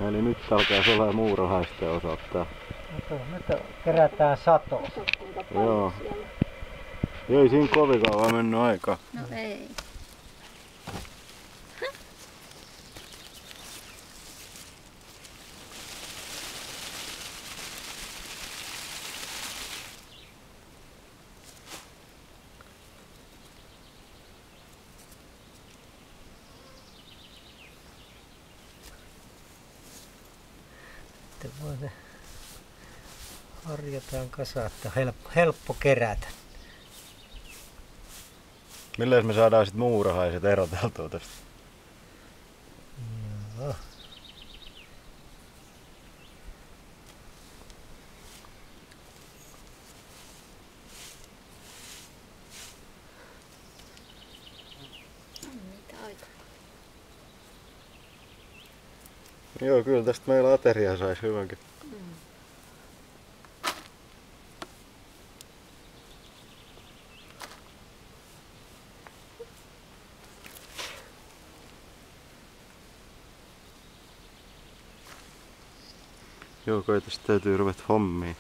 Eli nyt alkaa olla muurahaisten osalta. Nyt kerätään satoa. Joo. Ei siinä kovin kauan mennyt aikaa. No ei. Sitten voi ne harjataan kasaan, että helppo kerätä. Milläs me saadaan sit muurahaiset eroteltua tästä? Joo. Joo, kyllä tästä meillä ateria saisi hyvänkin. Joo, kai tästä täytyy ruveta hommiin.